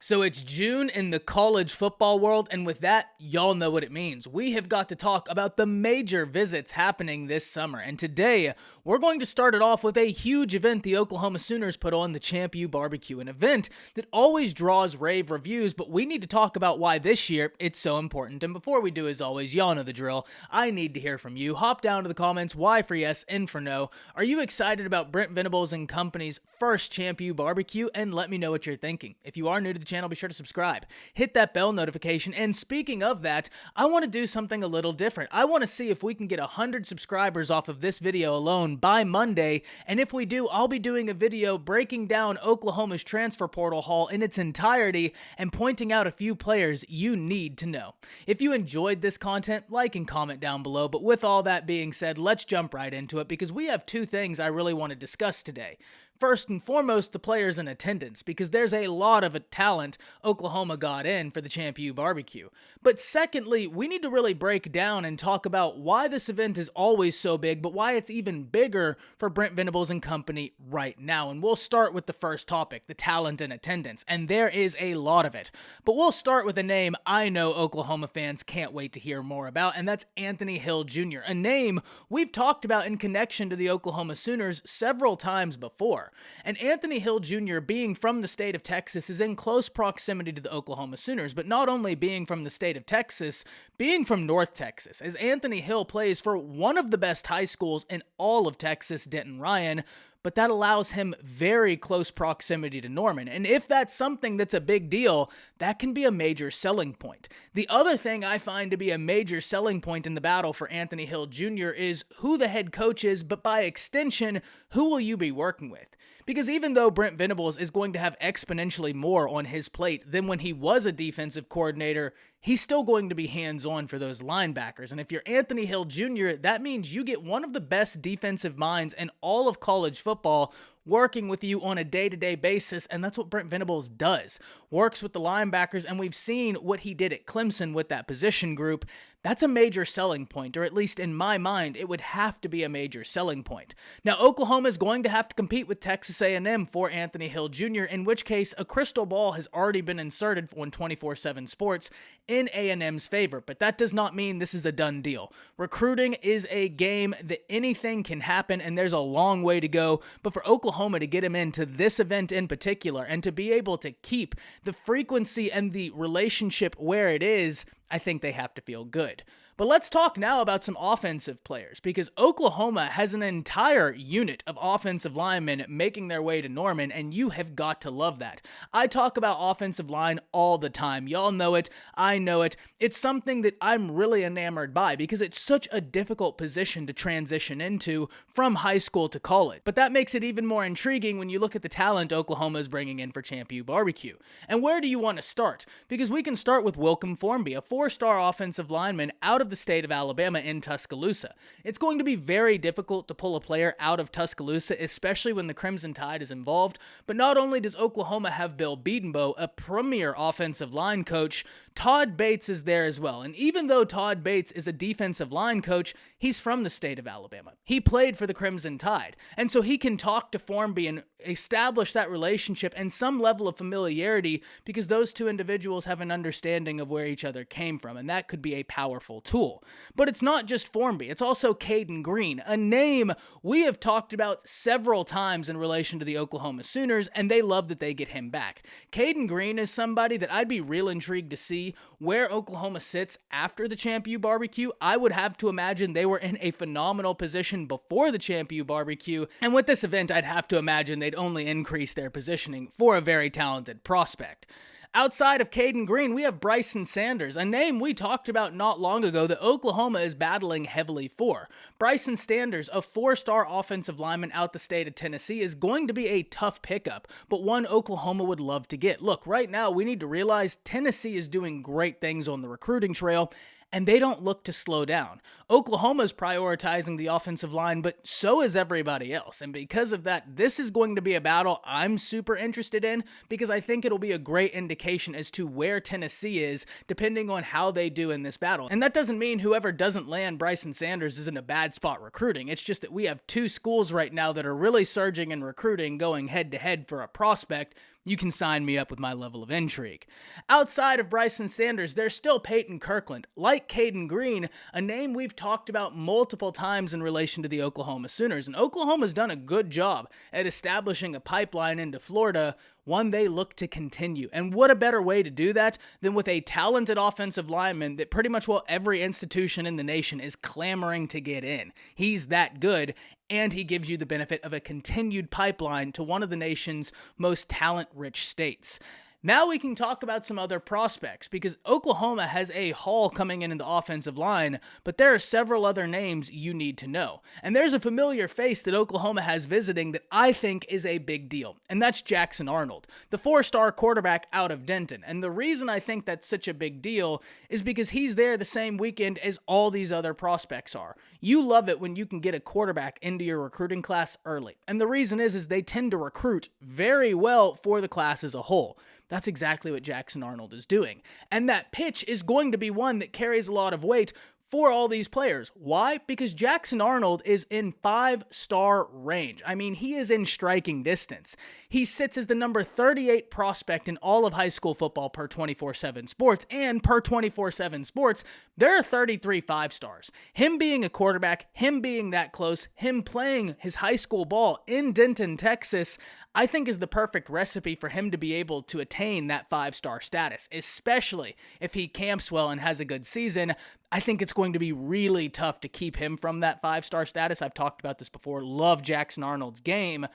So it's June in the college football world, and with that, y'all know what it means. We have got to talk about the major visits happening this summer, and today, we're going to start it off with a huge event the Oklahoma Sooners put on, the ChampU BBQ, an event that always draws rave reviews, but we need to talk about why this year it's so important. And before we do, as always, y'all know the drill. I need to hear from you. Hop down to the comments, Y for yes, N for no. Are you excited about Brent Venables and company's first ChampU BBQ? And let me know what you're thinking. If you are new to the channel, be sure to subscribe, hit that bell notification, and speaking of that, I want to do something a little different. I want to see if we can get 100 subscribers off of this video alone by Monday, and if we do, I'll be doing a video breaking down Oklahoma's transfer portal haul in its entirety and pointing out a few players you need to know. If you enjoyed this content, like and comment down below, but with all that being said, let's jump right into it because we have two things I really want to discuss today. First and foremost, the players in attendance, because there's a lot of talent Oklahoma got in for the ChampU BBQ. But secondly, we need to really break down and talk about why this event is always so big, but why it's even bigger for Brent Venables and company right now. And we'll start with the first topic, the talent in attendance, and there is a lot of it. But we'll start with a name I know Oklahoma fans can't wait to hear more about, and that's Anthony Hill Jr., a name we've talked about in connection to the Oklahoma Sooners several times before. And Anthony Hill Jr., being from the state of Texas, is in close proximity to the Oklahoma Sooners, but not only being from the state of Texas, being from North Texas, as Anthony Hill plays for one of the best high schools in all of Texas, Denton Ryan, but that allows him very close proximity to Norman. And if that's something that's a big deal, that can be a major selling point. The other thing I find to be a major selling point in the battle for Anthony Hill Jr. is who the head coach is, but by extension, who will you be working with? Because even though Brent Venables is going to have exponentially more on his plate than when he was a defensive coordinator, he's still going to be hands-on for those linebackers. And if you're Anthony Hill Jr., that means you get one of the best defensive minds in all of college football working with you on a day-to-day basis, and that's what Brent Venables does. Works with the linebackers, and we've seen what he did at Clemson with that position group. That's a major selling point, or at least in my mind, it would have to be a major selling point. Now, Oklahoma is going to have to compete with Texas A&M for Anthony Hill Jr., in which case a crystal ball has already been inserted on 24/7 Sports in A&M's favor, but that does not mean this is a done deal. Recruiting is a game that anything can happen, and there's a long way to go, but for Oklahoma to get him into this event in particular and to be able to keep the frequency and the relationship where it is, I think they have to feel good. But let's talk now about some offensive players, because Oklahoma has an entire unit of offensive linemen making their way to Norman, and you have got to love that. I talk about offensive line all the time. Y'all know it. I know it. It's something that I'm really enamored by because it's such a difficult position to transition into from high school to college. But that makes it even more intriguing when you look at the talent Oklahoma is bringing in for ChampU BBQ. And where do you want to start? Because we can start with Wilcom Formby, a 4-star offensive lineman out of the state of Alabama in Tuscaloosa. It's going to be very difficult to pull a player out of Tuscaloosa, especially when the Crimson Tide is involved, but not only does Oklahoma have Bill Bedenbaugh, a premier offensive line coach, Todd Bates is there as well. And even though Todd Bates is a defensive line coach, he's from the state of Alabama. He played for the Crimson Tide, and so he can talk to Formby and establish that relationship and some level of familiarity because those two individuals have an understanding of where each other came from, and that could be a powerful tool. But it's not just Formby, it's also Cayden Green, a name we have talked about several times in relation to the Oklahoma Sooners, and they love that they get him back. Cayden Green is somebody that I'd be real intrigued to see where Oklahoma sits after the ChampU BBQ. I would have to imagine they were in a phenomenal position before the ChampU BBQ, and with this event, I'd have to imagine they'd only increase their positioning for a very talented prospect. Outside of Cayden Green, we have Bryson Sanders, a name we talked about not long ago that Oklahoma is battling heavily for. Bryson Sanders, a 4-star offensive lineman out the state of Tennessee, is going to be a tough pickup, but one Oklahoma would love to get. Look, right now we need to realize Tennessee is doing great things on the recruiting trail, and they don't look to slow down. Oklahoma's prioritizing the offensive line, but so is everybody else. And because of that, this is going to be a battle I'm super interested in because I think it'll be a great indication as to where Tennessee is depending on how they do in this battle. And that doesn't mean whoever doesn't land Bryson Sanders is in a bad spot recruiting. It's just that we have two schools right now that are really surging in recruiting going head to head for a prospect. you can sign me up with my level of intrigue. Outside of Bryson Sanders, there's still Peyton Kirkland. Like Cayden Green, a name we've talked about multiple times in relation to the Oklahoma Sooners, and Oklahoma's done a good job at establishing a pipeline into Florida, one they look to continue. And what a better way to do that than with a talented offensive lineman that pretty much, well, every institution in the nation is clamoring to get in. He's that good, and he gives you the benefit of a continued pipeline to one of the nation's most talent-rich states. Now we can talk about some other prospects, because Oklahoma has a haul coming in the offensive line, but there are several other names you need to know. And there's a familiar face that Oklahoma has visiting that I think is a big deal, and that's Jackson Arnold, the 4-star quarterback out of Denton. And the reason I think that's such a big deal is because he's there the same weekend as all these other prospects are. You love it when you can get a quarterback into your recruiting class early. And the reason is they tend to recruit very well for the class as a whole. That's exactly what Jackson Arnold is doing. And that pitch is going to be one that carries a lot of weight for all these players. Why? Because Jackson Arnold is in 5-star range. I mean, he is in striking distance. He sits as the number 38 prospect in all of high school football per 24/7 Sports, and per 24/7 Sports, there are 33 5-stars. Him being a quarterback, him being that close, him playing his high school ball in Denton, Texas, I think is the perfect recipe for him to be able to attain that 5-star status, especially if he camps well and has a good season. I think it's going to be really tough to keep him from that 5-star status. I've talked about this before. Love Jackson Arnold's game.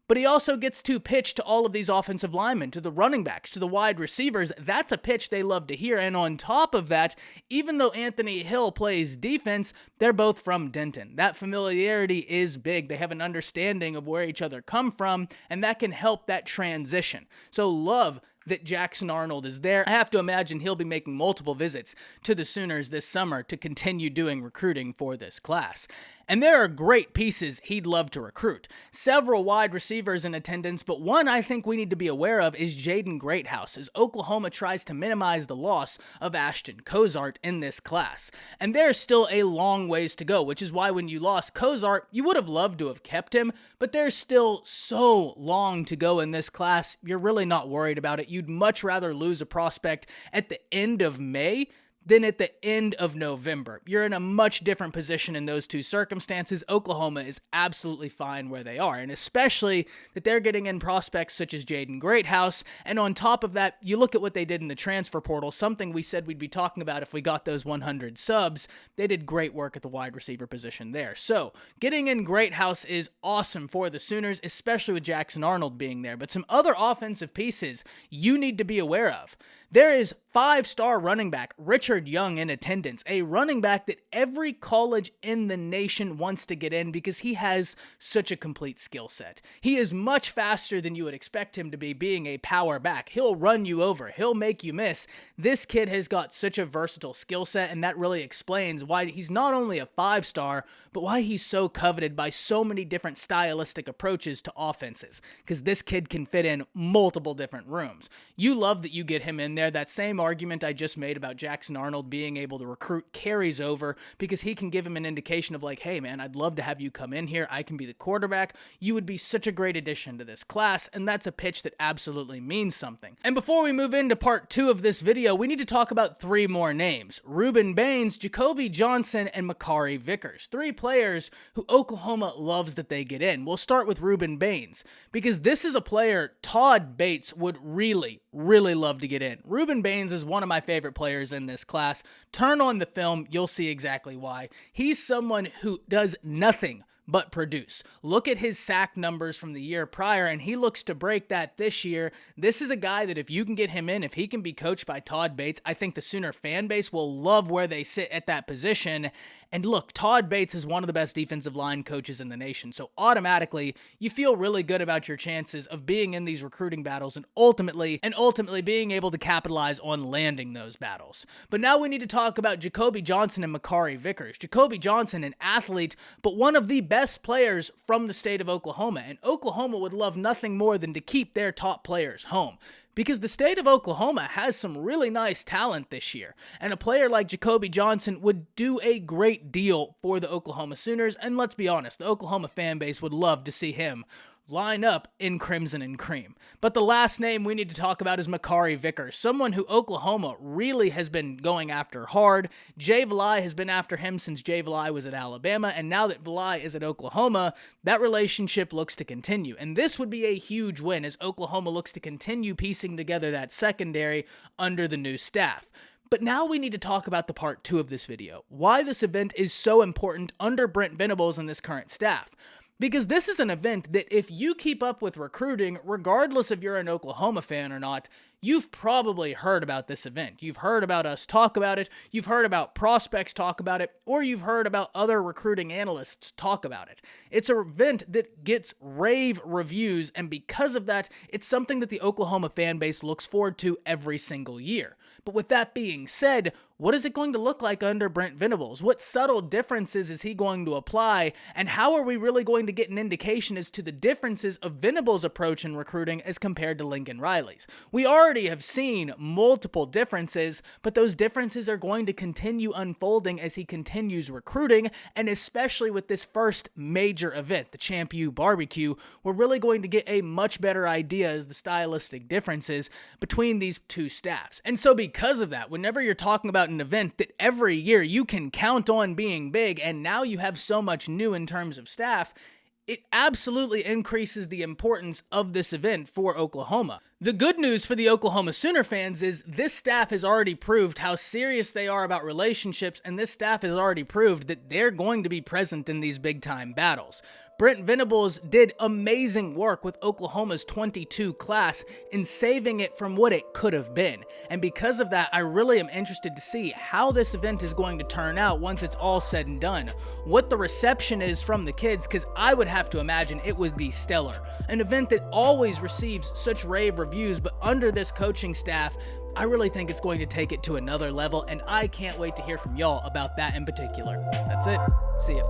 But he also gets to pitch to all of these offensive linemen, to the running backs, to the wide receivers. That's a pitch they love to hear. And on top of that, even though Anthony Hill plays defense, they're both from Denton. That familiarity is big. They have an understanding of where each other come from, and that can help that transition. So love that Jackson Arnold is there. I have to imagine he'll be making multiple visits to the Sooners this summer to continue doing recruiting for this class. And there are great pieces he'd love to recruit. Several wide receivers in attendance, but one I think we need to be aware of is Jaden Greathouse, as Oklahoma tries to minimize the loss of Ashton Cozart in this class. And there's still a long ways to go, which is why when you lost Cozart, you would have loved to have kept him, but there's still so long to go in this class, you're really not worried about it. You'd much rather lose a prospect at the end of May than at the end of November. You're in a much different position in those two circumstances. Oklahoma is absolutely fine where they are, and especially that they're getting in prospects such as Jaden Greathouse, and on top of that, you look at what they did in the transfer portal, something we said we'd be talking about if we got those 100 subs. They did great work at the wide receiver position there. So, getting in Greathouse is awesome for the Sooners, especially with Jackson Arnold being there, but some other offensive pieces you need to be aware of. There is 5-star running back Richard Young in attendance, a running back that every college in the nation wants to get in because he has such a complete skill set. He is much faster than you would expect him to be, being a power back. He'll run you over. He'll make you miss. This kid has got such a versatile skill set, and that really explains why he's not only a 5-star, but why he's so coveted by so many different stylistic approaches to offenses, because this kid can fit in multiple different rooms. You love that you get him in there. That same argument I just made about Jackson Arnold being able to recruit carries over, because he can give him an indication of like, hey man, I'd love to have you come in here. I can be the quarterback. You would be such a great addition to this class, and that's a pitch that absolutely means something. And before we move into part 2 of this video, we need to talk about 3 more names: Reuben Bains, Jacobe Johnson, and Makari Vickers. 3 players who Oklahoma loves that they get in. We'll start with Reuben Bains, because this is a player Todd Bates would really love to get in. Reuben Bains is one of my favorite players in this class. Turn on the film, you'll see exactly why. He's someone who does nothing but produce. Look at his sack numbers from the year prior, and he looks to break that this year. This is a guy that if you can get him in, if he can be coached by Todd Bates, I think the Sooner fan base will love where they sit at that position. And look, Todd Bates is one of the best defensive line coaches in the nation, so automatically you feel really good about your chances of being in these recruiting battles and ultimately being able to capitalize on landing those battles. But now we need to talk about Jacobe Johnson and Makari Vickers. Jacobe Johnson, an athlete, but one of the best players from the state of Oklahoma, and Oklahoma would love nothing more than to keep their top players home, because the state of Oklahoma has some really nice talent this year, and a player like Jacobe Johnson would do a great deal for the Oklahoma Sooners, and let's be honest, the Oklahoma fan base would love to see him line up in crimson and cream. But the last name we need to talk about is Makari Vickers, someone who Oklahoma really has been going after hard. Jay Valai has been after him since Jay Valai was at Alabama, and now that Valai is at Oklahoma, that relationship looks to continue. And this would be a huge win as Oklahoma looks to continue piecing together that secondary under the new staff. But now we need to talk about the part 2 of this video, why this event is so important under Brent Venables and this current staff. Because this is an event that if you keep up with recruiting, regardless if you're an Oklahoma fan or not, you've probably heard about this event. You've heard about us talk about it, you've heard about prospects talk about it, or you've heard about other recruiting analysts talk about it. It's an event that gets rave reviews, and because of that, it's something that the Oklahoma fan base looks forward to every single year. But with that being said, what is it going to look like under Brent Venables? What subtle differences is he going to apply? And how are we really going to get an indication as to the differences of Venables' approach in recruiting as compared to Lincoln Riley's? We already have seen multiple differences, but those differences are going to continue unfolding as he continues recruiting, and especially with this first major event, the ChampU BBQ, we're really going to get a much better idea as the stylistic differences between these two staffs. And so because of that, whenever you're talking about an event that every year you can count on being big, and now you have so much new in terms of staff, it absolutely increases the importance of this event for Oklahoma. The good news for the Oklahoma Sooner fans is this staff has already proved how serious they are about relationships, and this staff has already proved that they're going to be present in these big-time battles. Brent Venables did amazing work with Oklahoma's 22 class in saving it from what it could have been. And because of that, I really am interested to see how this event is going to turn out once it's all said and done. What the reception is from the kids, because I would have to imagine it would be stellar. An event that always receives such rave reviews, but under this coaching staff, I really think it's going to take it to another level, and I can't wait to hear from y'all about that in particular. That's it. See ya.